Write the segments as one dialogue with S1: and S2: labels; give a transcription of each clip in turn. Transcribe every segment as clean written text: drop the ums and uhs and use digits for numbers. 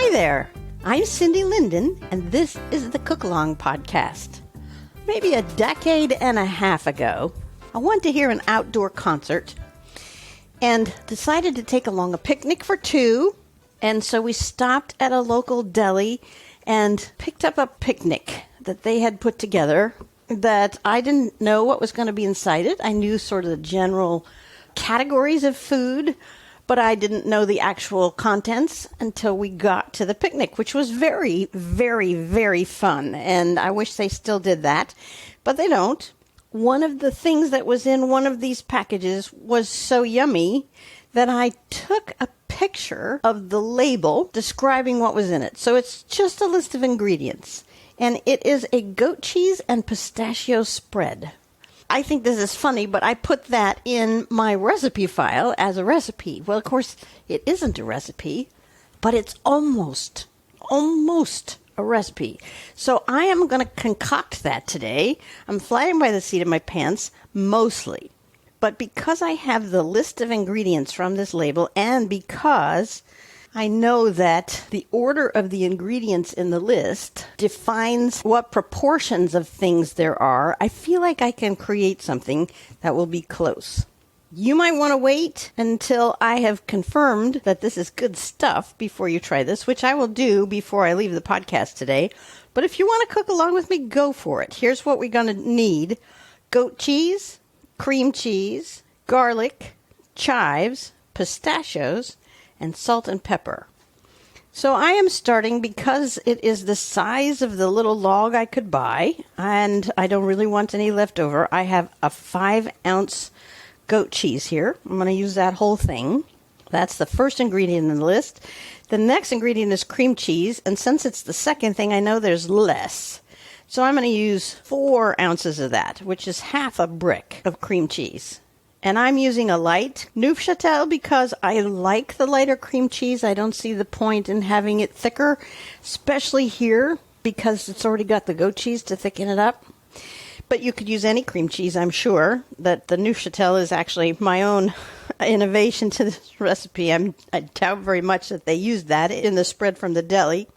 S1: Hi there, I'm Cindy Linden, and this is the Cookalong podcast. Maybe a decade and a half ago, I wanted to hear an outdoor concert and decided to take along a picnic for two. And so we stopped at a local deli and picked up a picnic that they had put together that I didn't know what was going to be inside it. I knew sort of the general categories of food, but I didn't know the actual contents until we got to the picnic, which was very, very, very fun. And I wish they still did that, but they don't. One of the things that was in one of these packages was so yummy that I took a picture of the label describing what was in it. So it's just a list of ingredients, and it is a goat cheese and pistachio spread. I think this is funny, but I put that in my recipe file as a recipe. Well, of course, it isn't a recipe, but it's almost a recipe. So I am going to concoct that today. I'm flying by the seat of my pants, mostly. But because I have the list of ingredients from this label, and because I know that the order of the ingredients in the list defines what proportions of things there are, I feel like I can create something that will be close. You might want to wait until I have confirmed that this is good stuff before you try this, which I will do before I leave the podcast today. But if you want to cook along with me, go for it. Here's what we're going to need: goat cheese, cream cheese, garlic, chives, pistachios, and salt and pepper. So I am starting because it is the size of the little log I could buy, and I don't really want any left over. I have a 5-ounce goat cheese here. I'm going to use that whole thing. That's the first ingredient in the list. The next ingredient is cream cheese, and since it's the second thing, I know there's less. So I'm going to use 4 ounces of that, which is half a brick of cream cheese. And I'm using a light Neufchâtel because I like the lighter cream cheese. I don't see the point in having it thicker, especially here because it's already got the goat cheese to thicken it up. But you could use any cream cheese, I'm sure. That the Neufchâtel is actually my own innovation to this recipe. I doubt very much that they used that in the spread from the deli.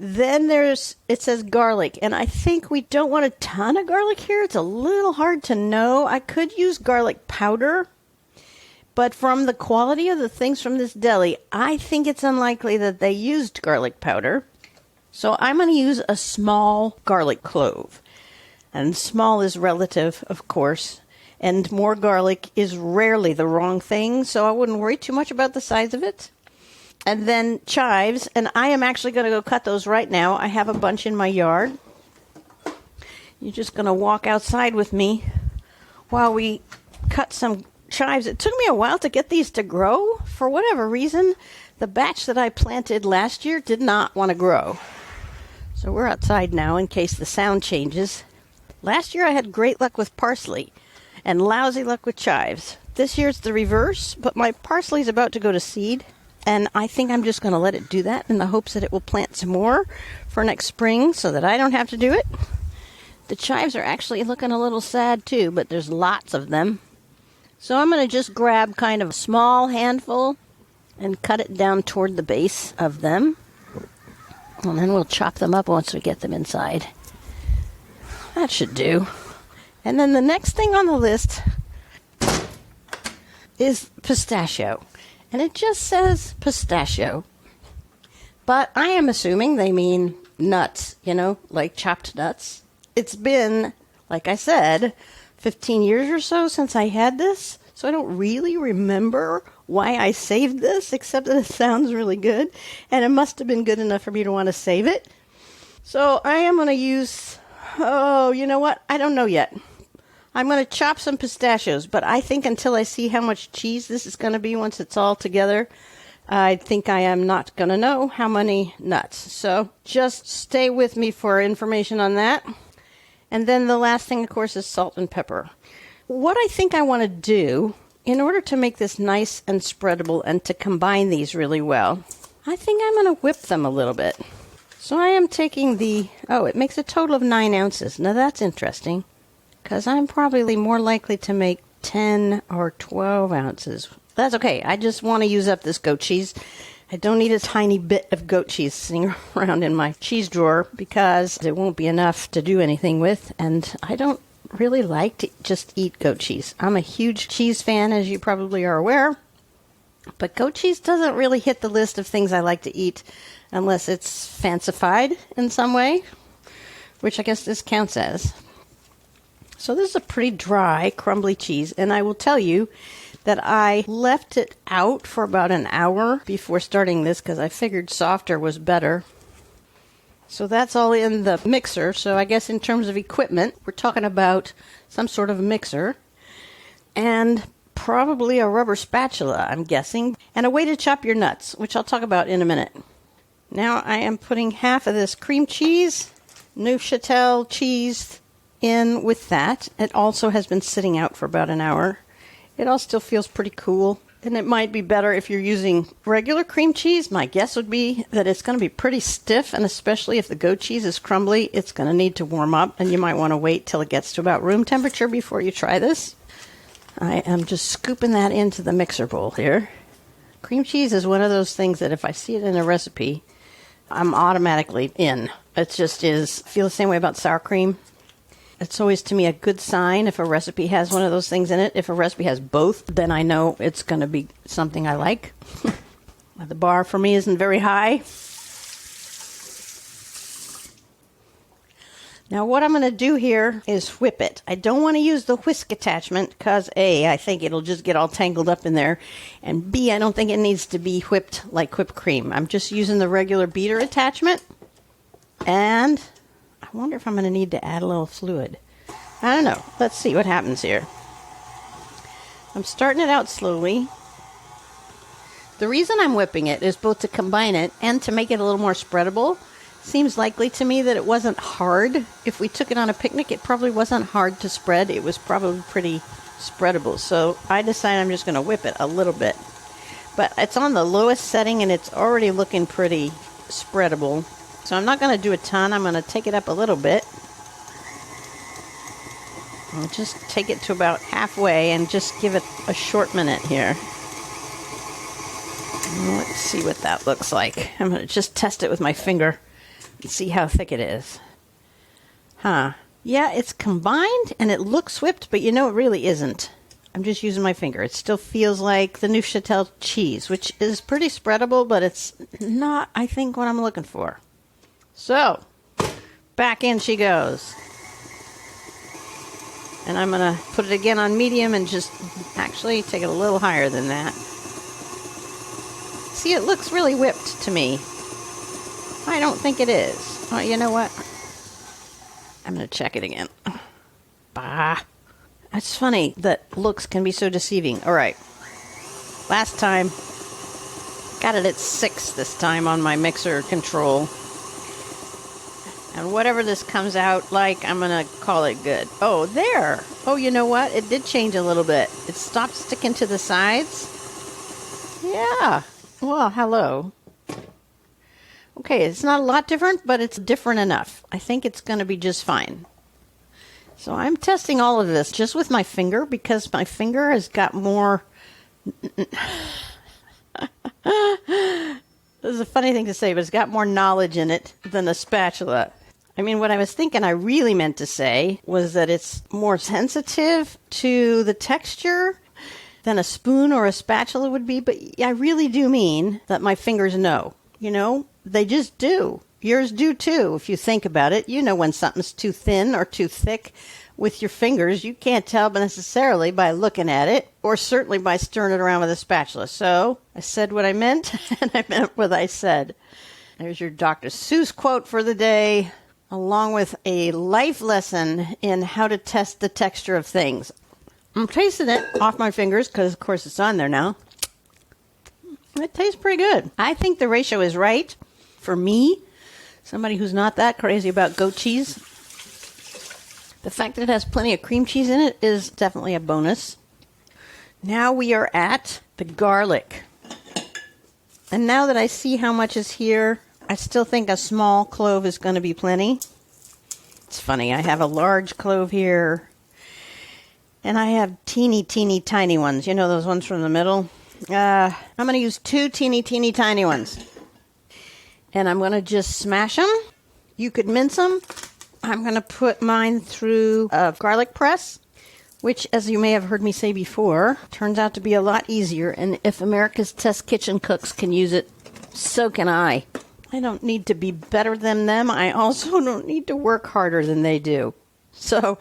S1: Then it says garlic, and I think we don't want a ton of garlic here. It's a little hard to know. I could use garlic powder, but from the quality of the things from this deli, I think it's unlikely that they used garlic powder. So I'm going to use a small garlic clove. And small is relative, of course, and more garlic is rarely the wrong thing, so I wouldn't worry too much about the size of it. And then chives, and I am actually going to go cut those right now. I have a bunch in my yard. You're just going to walk outside with me while we cut some chives. It took me a while to get these to grow. For whatever reason, the batch that I planted last year did not want to grow. So we're outside now in case the sound changes. Last year I had great luck with parsley and lousy luck with chives. This year it's the reverse, but my parsley's about to go to seed. And I think I'm just going to let it do that in the hopes that it will plant some more for next spring so that I don't have to do it. The chives are actually looking a little sad too, but there's lots of them. So I'm going to just grab kind of a small handful and cut it down toward the base of them. And then we'll chop them up once we get them inside. That should do. And then the next thing on the list is pistachio. And it just says pistachio. But I am assuming they mean nuts, like chopped nuts. It's been, like I said, 15 years or so since I had this. So I don't really remember why I saved this, except that it sounds really good. And it must have been good enough for me to want to save it. So I am going to use, you know what? I don't know yet. I'm going to chop some pistachios, but I think until I see how much cheese this is going to be once it's all together, I think I am not going to know how many nuts. So just stay with me for information on that. And then the last thing, of course, is salt and pepper. What I think I want to do in order to make this nice and spreadable and to combine these really well, I think I'm going to whip them a little bit. So I am taking it makes a total of 9 ounces. Now that's interesting, because I'm probably more likely to make 10 or 12 ounces. That's okay. I just want to use up this goat cheese, I don't need a tiny bit of goat cheese sitting around in my cheese drawer because it won't be enough to do anything with, and I don't really like to just eat goat cheese. I'm a huge cheese fan, as you probably are aware, but goat cheese doesn't really hit the list of things I like to eat unless it's fancified in some way, which I guess this counts as. So this is a pretty dry, crumbly cheese, and I will tell you that I left it out for about an hour before starting this because I figured softer was better. So that's all in the mixer. So I guess in terms of equipment, we're talking about some sort of mixer and probably a rubber spatula, I'm guessing, and a way to chop your nuts, which I'll talk about in a minute. Now I am putting half of this cream cheese, Neuchâtel cheese, in with that. It also has been sitting out for about an hour. It all still feels pretty cool, and it might be better if you're using regular cream cheese. My guess would be that it's going to be pretty stiff, and especially if the goat cheese is crumbly, it's going to need to warm up, and you might want to wait till it gets to about room temperature before you try this. I am just scooping that into the mixer bowl here. Cream cheese is one of those things that if I see it in a recipe, I'm automatically in. It just is. Feel the same way about sour cream. It's always, to me, a good sign if a recipe has one of those things in it. If a recipe has both, then I know it's going to be something I like. The bar for me isn't very high. Now what I'm going to do here is whip it. I don't want to use the whisk attachment because A, I think it'll just get all tangled up in there, and B, I don't think it needs to be whipped like whipped cream. I'm just using the regular beater attachment, and I wonder if I'm going to need to add a little fluid. I don't know. Let's see what happens here. I'm starting it out slowly. The reason I'm whipping it is both to combine it and to make it a little more spreadable. Seems likely to me that it wasn't hard. If we took it on a picnic, it probably wasn't hard to spread. It was probably pretty spreadable. So I decided I'm just going to whip it a little bit. But it's on the lowest setting and it's already looking pretty spreadable. So I'm not going to do a ton. I'm going to take it up a little bit. I'll just take it to about halfway and just give it a short minute here. Let's see what that looks like. I'm going to just test it with my finger and see how thick it is. Yeah, it's combined and it looks whipped, but you know it really isn't. I'm just using my finger. It still feels like the Neuchâtel cheese, which is pretty spreadable, but it's not, I think, what I'm looking for. So, back in she goes. And I'm going to put it again on medium and just actually take it a little higher than that. See, it looks really whipped to me. I don't think it is. Oh, you know what? I'm going to check it again. Bah. It's funny that looks can be so deceiving. All right. Last time. Got it at 6 this time on my mixer control. And whatever this comes out like, I'm going to call it good. Oh, there. Oh, you know what? It did change a little bit. It stopped sticking to the sides. Yeah. Well, hello. Okay, it's not a lot different, but it's different enough. I think it's going to be just fine. So I'm testing all of this just with my finger because my finger has got more... This is a funny thing to say, but it's got more knowledge in it than a spatula. I mean, what I was thinking I really meant to say was that it's more sensitive to the texture than a spoon or a spatula would be, but I really do mean that my fingers know. You know, they just do. Yours do too, if you think about it. You know when something's too thin or too thick with your fingers. You can't tell necessarily by looking at it, or certainly by stirring it around with a spatula. So, I said what I meant, and I meant what I said. There's your Dr. Seuss quote for the day, along with a life lesson in how to test the texture of things. I'm tasting it off my fingers, because of course it's on there now. It tastes pretty good. I think the ratio is right for me, somebody who's not that crazy about goat cheese. The fact that it has plenty of cream cheese in it is definitely a bonus. Now we are at the garlic. And now that I see how much is here, I still think a small clove is going to be plenty. It's funny, I have a large clove here, and I have teeny, teeny, tiny ones. You know those ones from the middle? I'm going to use 2 teeny tiny ones. And I'm going to just smash them. You could mince them. I'm going to put mine through a garlic press, which, as you may have heard me say before, turns out to be a lot easier. And if America's Test Kitchen cooks can use it, so can I. I don't need to be better than them. I also don't need to work harder than they do. So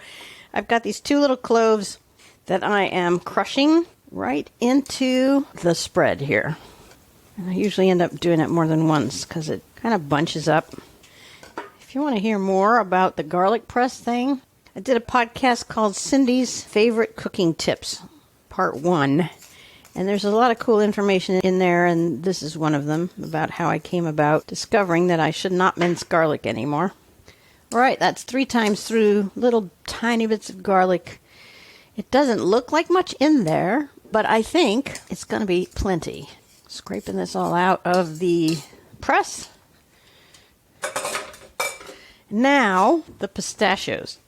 S1: I've got these 2 little cloves that I am crushing right into the spread here. And I usually end up doing it more than once because it kind of bunches up. If you want to hear more about the garlic press thing, I did a podcast called Cindy's Favorite Cooking Tips, Part 1. And there's a lot of cool information in there, and this is one of them, about how I came about discovering that I should not mince garlic anymore. All right, that's 3 times through, little tiny bits of garlic. It doesn't look like much in there, but I think it's going to be plenty. Scraping this all out of the press. Now, the pistachios.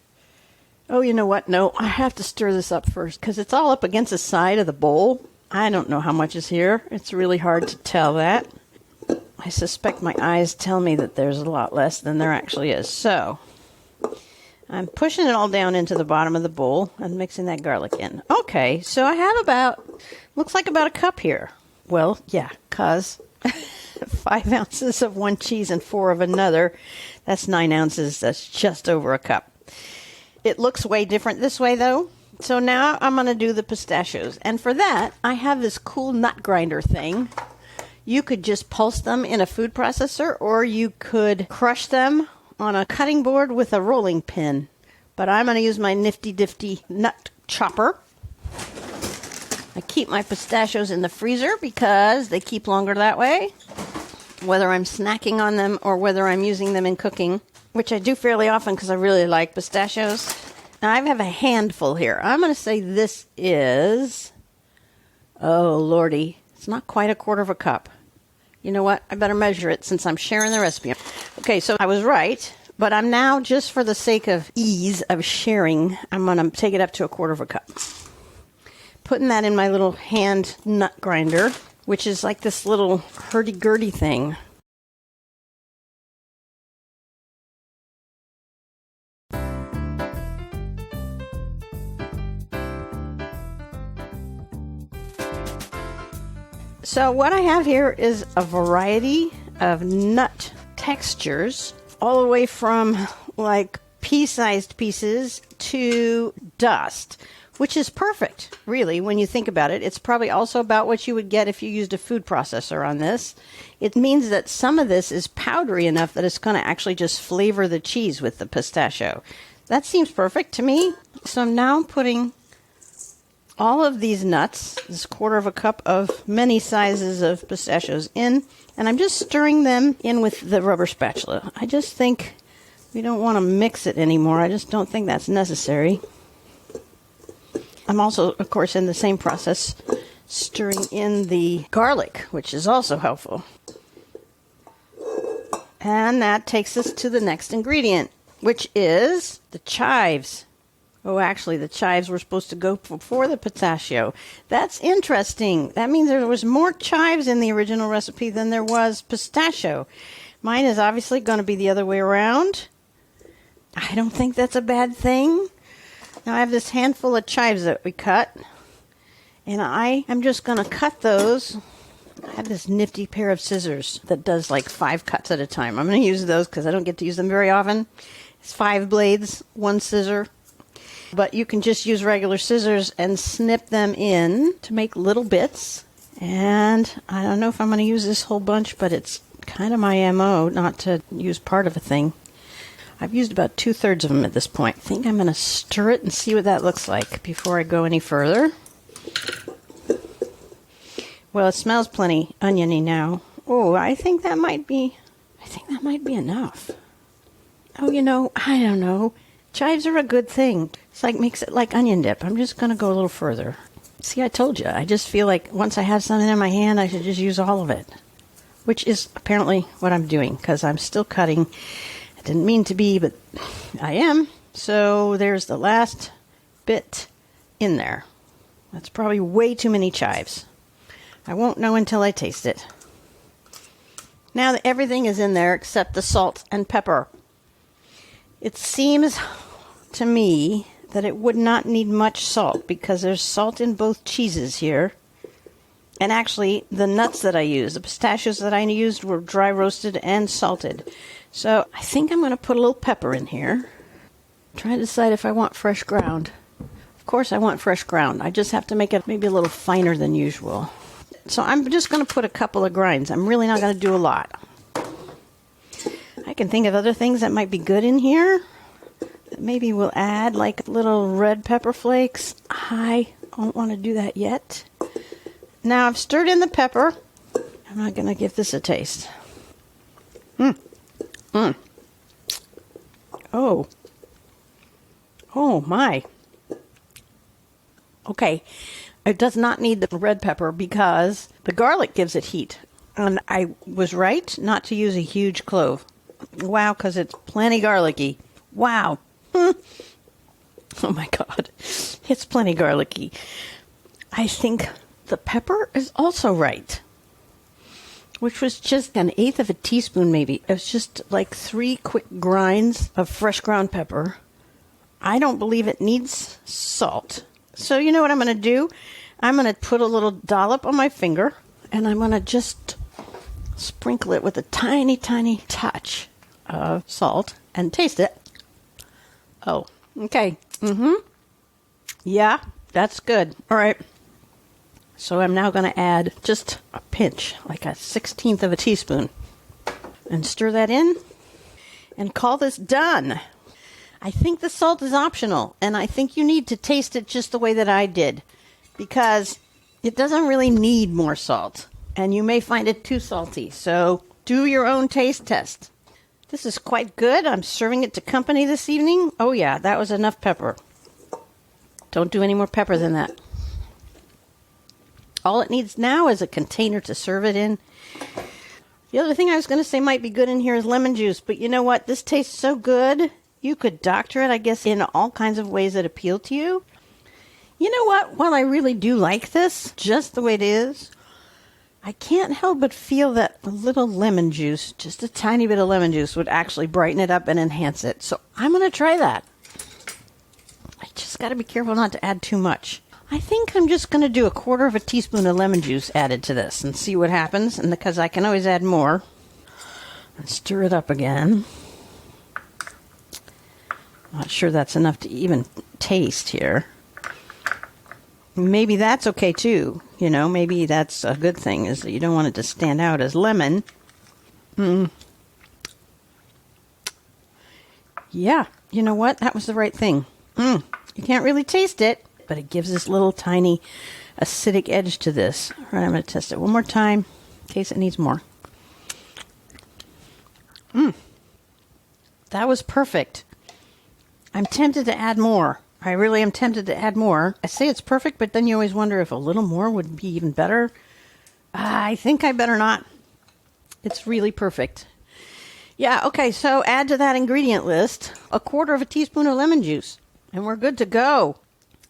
S1: Oh, you know what? No, I have to stir this up first because it's all up against the side of the bowl. I don't know how much is here. It's really hard to tell that. I suspect my eyes tell me that there's a lot less than there actually is. So, I'm pushing it all down into the bottom of the bowl and mixing that garlic in. Okay, so I have looks like about a cup here. Well, yeah, because 5 ounces of one cheese and 4 of another. That's 9 ounces. That's just over a cup. It looks way different this way, though. So now I'm going to do the pistachios. And for that, I have this cool nut grinder thing. You could just pulse them in a food processor, or you could crush them on a cutting board with a rolling pin. But I'm going to use my nifty-difty nut chopper. I keep my pistachios in the freezer because they keep longer that way, whether I'm snacking on them or whether I'm using them in cooking, which I do fairly often because I really like pistachios. Now, I have a handful here. I'm going to say this is, oh, Lordy, it's not quite a quarter of a cup. You know what? I better measure it since I'm sharing the recipe. Okay, so I was right, but I'm now, just for the sake of ease of sharing, I'm going to take it up to a quarter of a cup. Putting that in my little hand nut grinder, which is like this little hurdy-gurdy thing. So what I have here is a variety of nut textures, all the way from like pea-sized pieces to dust, which is perfect, really, when you think about it. It's probably also about what you would get if you used a food processor on this. It means that some of this is powdery enough that it's going to actually just flavor the cheese with the pistachio. That seems perfect to me. So I'm now putting all of these nuts, this quarter of a cup of many sizes of pistachios in, and I'm just stirring them in with the rubber spatula. I just think we don't want to mix it anymore. I just don't think that's necessary. I'm also, of course, in the same process, stirring in the garlic, which is also helpful. And that takes us to the next ingredient, which is the chives. Oh, actually, the chives were supposed to go before the pistachio. That's interesting. That means there was more chives in the original recipe than there was pistachio. Mine is obviously going to be the other way around. I don't think that's a bad thing. Now I have this handful of chives that we cut, and I am just going to cut those. I have this nifty pair of scissors that does like 5 cuts at a time. I'm going to use those because I don't get to use them very often. It's 5 blades, 1 scissor. But you can just use regular scissors and snip them in to make little bits. And I don't know if I'm going to use this whole bunch, but it's kind of my MO not to use part of a thing. I've used about 2/3 of them at this point. I think I'm going to stir it and see what that looks like before I go any further. Well, it smells plenty oniony now. Oh, I think that might be enough. Oh, I don't know. Chives are a good thing. It's like makes it like onion dip. I'm just going to go a little further. See, I told you. I just feel like once I have something in my hand, I should just use all of it. Which is apparently what I'm doing, because I'm still cutting. I didn't mean to be, but I am. So there's the last bit in there. That's probably way too many chives. I won't know until I taste it. Now that everything is in there except the salt and pepper. It seems to me that it would not need much salt because there's salt in both cheeses here. And actually, the nuts that I used, the pistachios that I used were dry roasted and salted. So I think I'm going to put a little pepper in here. Try to decide if I want fresh ground. Of course I want fresh ground. I just have to make it maybe a little finer than usual. So I'm just going to put a couple of grinds. I'm really not going to do a lot. I can think of other things that might be good in here. Maybe we'll add like little red pepper flakes. I don't want to do that yet. Now I've stirred in the pepper. I'm not going to give this a taste. Oh my. Okay. It does not need the red pepper because the garlic gives it heat. And I was right not to use a huge clove. Wow, because it's plenty garlicky. Wow. Oh my God. It's plenty garlicky. I think the pepper is also right. Which was just 1/8 of a teaspoon maybe. It was just like 3 quick grinds of fresh ground pepper. I don't believe it needs salt. So you know what I'm going to do? I'm going to put a little dollop on my finger and I'm going to just sprinkle it with a tiny, tiny touch of salt and taste it. Oh, okay. Yeah, that's good. All right. So I'm now going to add just a pinch, like a 1/16 of a teaspoon, and stir that in and call this done. I think the salt is optional, and I think you need to taste it just the way that I did, because it doesn't really need more salt, and you may find it too salty. So do your own taste test. This is quite good. I'm serving it to company this evening. Oh yeah, that was enough pepper. Don't do any more pepper than that. All it needs now is a container to serve it in. The other thing I was going to say might be good in here is lemon juice, but you know what? This tastes so good. You could doctor it, I guess, in all kinds of ways that appeal to you. You know what? While I really do like this, just the way it is, I can't help but feel that a little lemon juice, just a tiny bit of lemon juice, would actually brighten it up and enhance it. So I'm going to try that. I just got to be careful not to add too much. I think I'm just going to do 1/4 of a teaspoon of lemon juice added to this and see what happens. And because I can always add more. And stir it up again. Not sure that's enough to even taste here. Maybe that's okay too. You know, maybe that's a good thing, is that you don't want it to stand out as lemon. Yeah, you know what? That was the right thing. You can't really taste it, but it gives this little tiny acidic edge to this. All right, I'm going to test it one more time in case it needs more. That was perfect. I'm tempted to add more. I really am tempted to add more. I say it's perfect, but then you always wonder if a little more would be even better. I think I better not. It's really perfect. Yeah, okay, so add to that ingredient list 1/4 of a teaspoon of lemon juice, and we're good to go.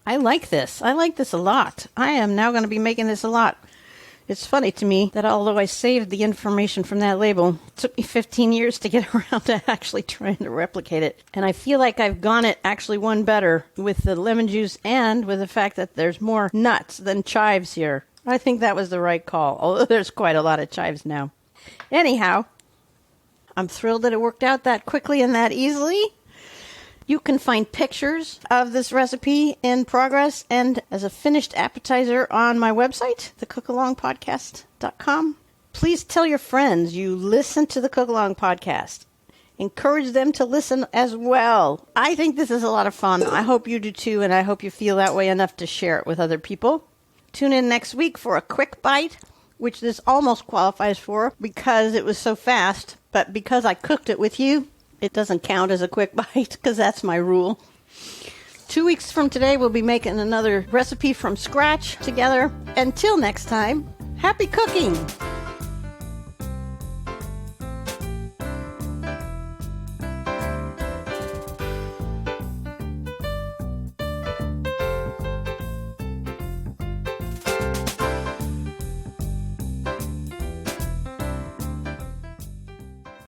S1: I like this. I like this a lot. I am now going to be making this a lot. It's funny to me that although I saved the information from that label, it took me 15 years to get around to actually trying to replicate it. And I feel like I've gone it actually one better with the lemon juice and with the fact that there's more nuts than chives here. I think that was the right call, although there's quite a lot of chives now. Anyhow, I'm thrilled that it worked out that quickly and that easily. You can find pictures of this recipe in progress and as a finished appetizer on my website, thecookalongpodcast.com. Please tell your friends you listen to the Cookalong podcast. Encourage them to listen as well. I think this is a lot of fun. I hope you do too, and I hope you feel that way enough to share it with other people. Tune in next week for a quick bite, which this almost qualifies for because it was so fast, but because I cooked it with you, it doesn't count as a quick bite because that's my rule. 2 weeks from today, we'll be making another recipe from scratch together. Until next time, happy cooking!